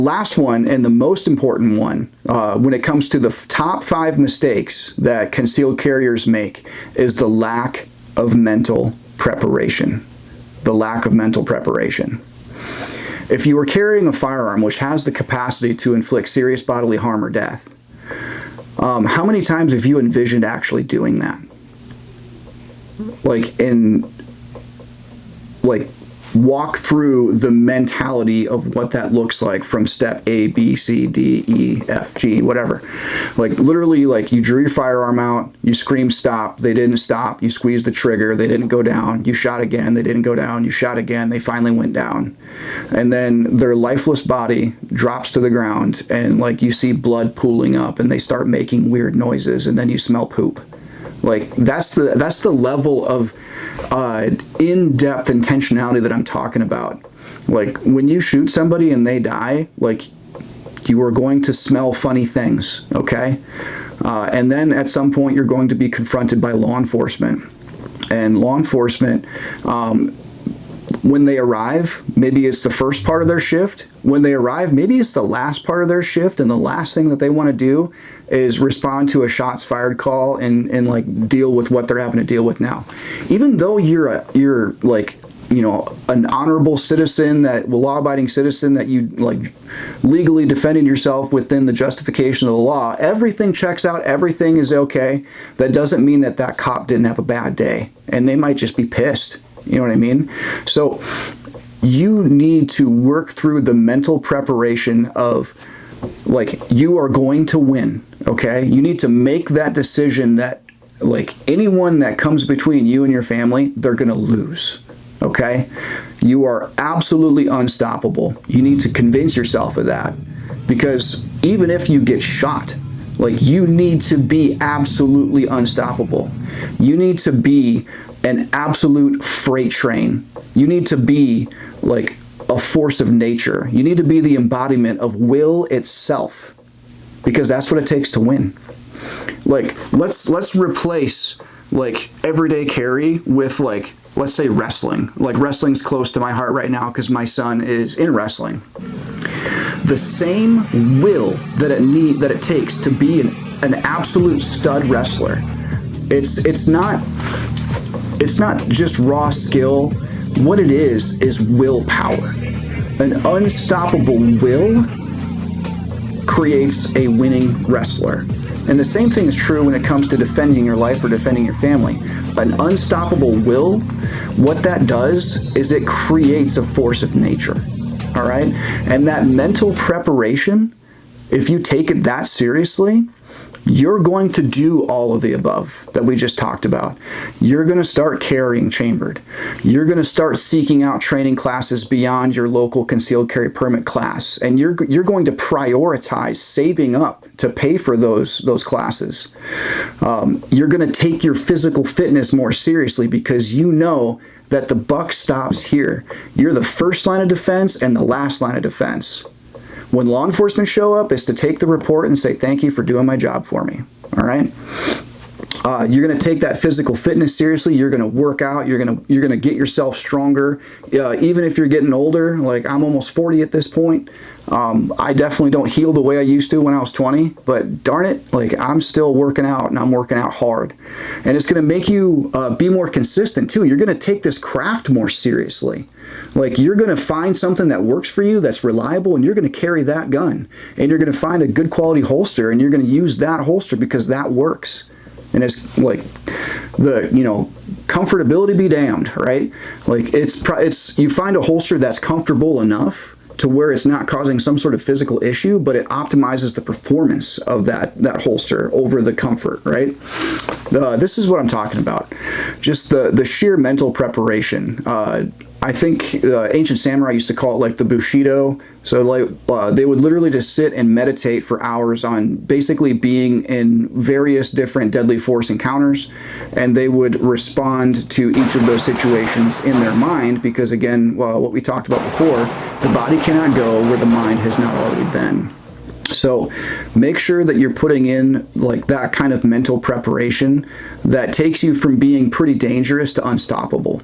Last one, and the most important one, when it comes to the top 5 mistakes that concealed carriers make, is the lack of mental preparation. The lack of mental preparation. If you are carrying a firearm which has the capacity to inflict serious bodily harm or death, how many times have you envisioned actually doing that? Walk through the mentality of what that looks like from step A, B, C, D, E, F, G, whatever. Literally, you drew your firearm out, you screamed stop, they didn't stop, you squeezed the trigger, they didn't go down, you shot again, they didn't go down, you shot again, they finally went down. And then their lifeless body drops to the ground, and you see blood pooling up, and they start making weird noises, and then you smell poop. That's the level of in-depth intentionality that I'm talking about. When you shoot somebody and they die, you are going to smell funny things, okay? And then at some point you're going to be confronted by law enforcement. And law enforcement, when they arrive, maybe it's the first part of their shift. When they arrive, maybe it's the last part of their shift, and the last thing that they want to do is respond to a shots fired call and deal with what they're having to deal with now. Even though you're an honorable citizen, law-abiding citizen, that you legally defending yourself within the justification of the law, everything checks out, everything is okay. That doesn't mean that that cop didn't have a bad day, and they might just be pissed. You know what I mean? So you need to work through the mental preparation of you are going to win, okay? You need to make that decision that anyone that comes between you and your family, they're going to lose, okay? You are absolutely unstoppable. You need to convince yourself of that, because even if you get shot, you need to be absolutely unstoppable. You need to be an absolute freight train. You need to be a force of nature. You need to be the embodiment of will itself, because that's what it takes to win. Let's replace everyday carry with let's say wrestling. Wrestling's close to my heart right now because my son is in wrestling. The same will that it takes to be an absolute stud wrestler. It's not just raw skill. What it is willpower. An unstoppable will creates a winning wrestler. And the same thing is true when it comes to defending your life or defending your family. An unstoppable will, what that does is it creates a force of nature. All right? And that mental preparation, if you take it that seriously, you're going to do all of the above that we just talked about. You're going to start carrying chambered. You're going to start seeking out training classes beyond your local concealed carry permit class. And you're going to prioritize saving up to pay for those classes. You're going to take your physical fitness more seriously, because you know that the buck stops here. You're the first line of defense and the last line of defense. When law enforcement show up, is to take the report and say, thank you for doing my job for me. All right? You're going to take that physical fitness seriously. You're going to work out. You're going to get yourself stronger. Even if you're getting older, I'm almost 40 at this point. I definitely don't heal the way I used to when I was 20, but darn it, I'm still working out, and I'm working out hard. And it's going to make you be more consistent too. You're going to take this craft more seriously. You're going to find something that works for you, that's reliable, and you're going to carry that gun. And you're going to find a good quality holster, and you're going to use that holster because that works. And it's comfortability be damned, right? You find a holster that's comfortable enough to where it's not causing some sort of physical issue, but it optimizes the performance of that holster over the comfort, right? This is what I'm talking about. Just the sheer mental preparation. I think ancient samurai used to call it the Bushido. So they would literally just sit and meditate for hours on basically being in various different deadly force encounters, and they would respond to each of those situations in their mind, because again, what we talked about before, the body cannot go where the mind has not already been. So make sure that you're putting in that kind of mental preparation that takes you from being pretty dangerous to unstoppable.